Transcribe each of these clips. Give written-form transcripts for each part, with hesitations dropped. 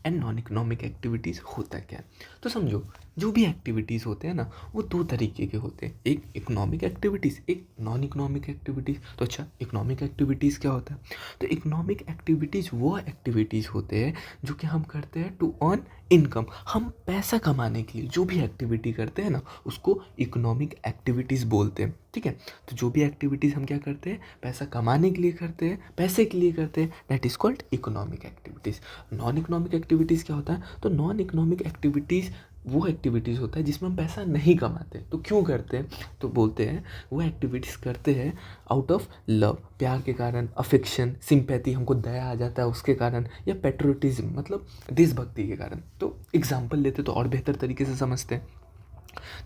And non economic activities होता क्या है। तो समझो, जो भी एक्टिविटीज़ होते हैं ना, वो दो तरीके के होते हैं, एक इकोनॉमिक एक्टिविटीज़, एक नॉन इकोनॉमिक एक्टिविटीज़। तो अच्छा, इकोनॉमिक एक्टिविटीज़ क्या होता है? तो इकोनॉमिक एक्टिविटीज़ वो एक्टिविटीज़ होते हैं जो कि हम करते हैं टू अर्न इनकम। हम पैसा कमाने के लिए जो भी एक्टिविटी करते हैं ना, उसको इकोनॉमिक एक्टिविटीज़ बोलते हैं। ठीक है, तो जो भी एक्टिविटीज़ हम क्या करते हैं, पैसा कमाने के लिए करते हैं, पैसे के लिए करते हैं, that is called economic activities. Non economic activities क्या होता है? तो नॉन इकोनॉमिक एक्टिविटीज़ वो एक्टिविटीज़ होता है जिसमें हम पैसा नहीं कमाते। तो क्यों करते हैं? तो बोलते हैं वो एक्टिविटीज़ करते हैं आउट ऑफ लव, प्यार के कारण, अफेक्शन, सिंपैथी, हमको दया आ जाता है उसके कारण, या पेट्रोटिज्म मतलब देशभक्ति के कारण। तो एग्जाम्पल लेते तो और बेहतर तरीके से समझते हैं।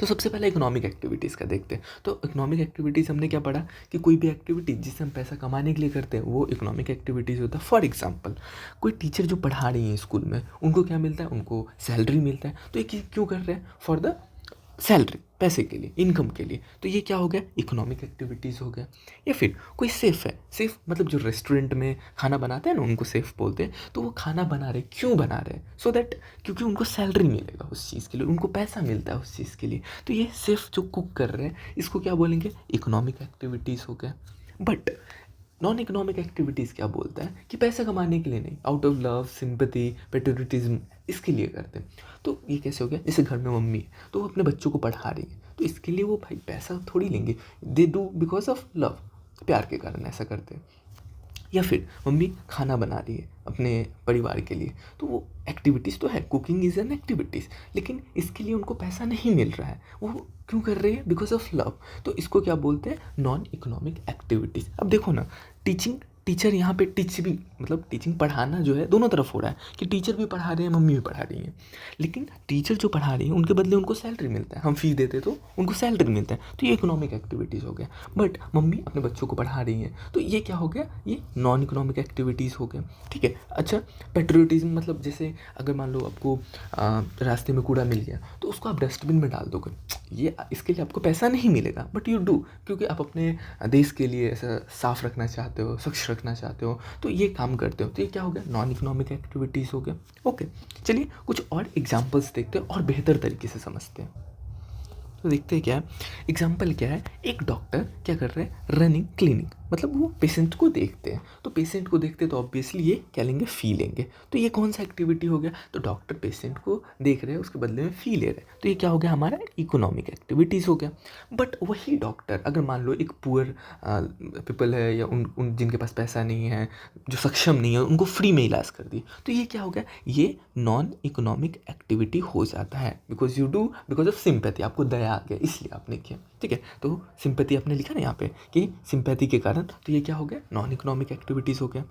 तो सबसे पहले इकोनॉमिक एक्टिविटीज़ का देखते हैं। तो इकोनॉमिक एक्टिविटीज़ हमने क्या पढ़ा कि कोई भी एक्टिविटी जिससे हम पैसा कमाने के लिए करते हैं वो इकोनॉमिक एक्टिविटीज़ होता है। फॉर एग्जांपल, कोई टीचर जो पढ़ा रही हैं स्कूल में, उनको क्या मिलता है? उनको सैलरी मिलता है। तो ये क्यों कर रहे हैं? फॉर द सैलरी, पैसे के लिए, इनकम के लिए। तो ये क्या हो गया? इकोनॉमिक एक्टिविटीज़ हो गया। या फिर कोई सेफ़ है, सेफ़ मतलब जो रेस्टोरेंट में खाना बनाते हैं ना, उनको सेफ़ बोलते हैं। तो वो खाना बना रहे, क्यों बना रहे? सो दैट, क्योंकि उनको सैलरी मिलेगा उस चीज़ के लिए, उनको पैसा मिलता है उस चीज़ के लिए। तो ये सेफ़ जो कुक कर रहे हैं, इसको क्या बोलेंगे? इकोनॉमिक एक्टिविटीज़ हो गया। बट नॉन इकोनॉमिक एक्टिविटीज़ क्या बोलता है कि पैसा कमाने के लिए नहीं, out of love, sympathy, patriotism, इसके लिए करते हैं। तो ये कैसे हो गया? जैसे घर में मम्मी है, तो वो अपने बच्चों को पढ़ा रही है, तो इसके लिए वो भाई पैसा थोड़ी लेंगे, they do because of love, प्यार के कारण ऐसा करते हैं। या फिर मम्मी खाना बना रही है अपने परिवार के लिए, तो वो एक्टिविटीज़ तो है, कुकिंग इज़ एन एक्टिविटीज़, लेकिन इसके लिए उनको पैसा नहीं मिल रहा है, वो क्यों कर रहे हैं? Because of love. तो इसको क्या बोलते हैं? Non economic activities. अब देखो ना, टीचर यहाँ पे टीच भी मतलब टीचिंग, पढ़ाना जो है दोनों तरफ हो रहा है कि टीचर भी पढ़ा रहे हैं, मम्मी भी पढ़ा रही हैं। लेकिन टीचर जो पढ़ा रही है उनके बदले उनको सैलरी मिलता है, हम फीस देते तो उनको सैलरी मिलता है, तो ये इकोनॉमिक एक्टिविटीज़ हो गया। बट मम्मी अपने बच्चों को पढ़ा रही हैं, तो ये क्या हो गया? ये नॉन इकोनॉमिक एक्टिविटीज़ हो गया। ठीक है, अच्छा, पेट्रियोटिज्म मतलब जैसे अगर मान लो आपको रास्ते में कूड़ा मिल गया, तो उसको आप डस्टबिन में डाल दोगे, ये इसके लिए आपको पैसा नहीं मिलेगा, बट यू डू, क्योंकि आप अपने देश के लिए ऐसा साफ रखना चाहते हो, स्वच्छ रखना चाहते हो, तो ये काम करते हो। तो ये क्या हो गया? नॉन इकोनॉमिक एक्टिविटीज़ हो गया। ओके, चलिए कुछ और एग्जांपल्स देखते हैं और बेहतर तरीके से समझते हैं। तो देखते हैं क्या है, एग्जाम्पल क्या है। एक डॉक्टर क्या कर रहे हैं? रनिंग क्लिनिक, मतलब वो पेशेंट को देखते हैं। तो पेशेंट को देखते हैं तो ऑब्वियसली ये क्या लेंगे? फ़ी लेंगे। तो ये कौन सा एक्टिविटी हो गया? तो डॉक्टर पेशेंट को देख रहे हैं, उसके बदले में फ़ी ले रहे हैं, तो ये क्या हो गया? हमारा इकोनॉमिक एक्टिविटीज़ हो गया। बट वही डॉक्टर अगर मान लो एक पुअर पीपल है, या उन उन जिनके पास पैसा नहीं है, जो सक्षम नहीं है, उनको फ्री में इलाज कर दी, तो ये क्या हो गया? ये नॉन इकोनॉमिक एक्टिविटी हो जाता है, because you do because of sympathy, आपको दया आ गया इसलिए आपने किया। ठीक है, तो सिंपैथी आपने लिखा ना यहाँ पे कि सिंपैथी के कारण, तो ये क्या हो गया? नॉन इकोनॉमिक एक्टिविटीज़ हो गया।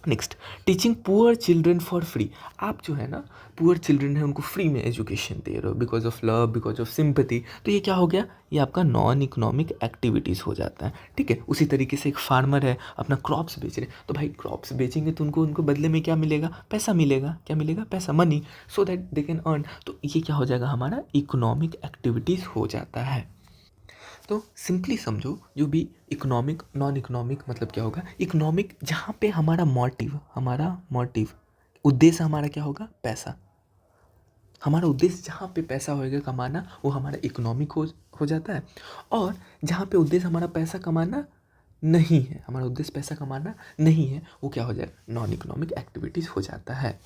Next, teaching poor children for free. आप जो है ना, पुअर चिल्ड्रन है उनको फ्री में एजुकेशन दे रहे हो, because of love, because of sympathy, तो ये क्या हो गया? ये आपका नॉन इकोनॉमिक एक्टिविटीज़ हो जाता है। ठीक है, उसी तरीके से एक फार्मर है, अपना क्रॉप्स बेच रहे, तो भाई क्रॉप्स बेचेंगे तो उनको बदले में क्या मिलेगा? पैसा मिलेगा। क्या मिलेगा? पैसा, money, so that they can earn. तो ये क्या हो जाएगा? हमारा इकोनॉमिक एक्टिविटीज़ हो जाता है। तो सिंपली समझो, जो भी इकोनॉमिक, नॉन इकोनॉमिक मतलब क्या होगा? इकोनॉमिक जहाँ पे हमारा मोटिव उद्देश्य हमारा क्या होगा? पैसा। हमारा उद्देश्य जहाँ पे पैसा होएगा कमाना, वो हमारा इकोनॉमिक हो जाता है। और जहाँ पे उद्देश्य हमारा पैसा कमाना नहीं है, हमारा उद्देश्य पैसा कमाना नहीं है, वो क्या हो जाएगा? नॉन इकोनॉमिक एक्टिविटीज़ हो जाता है।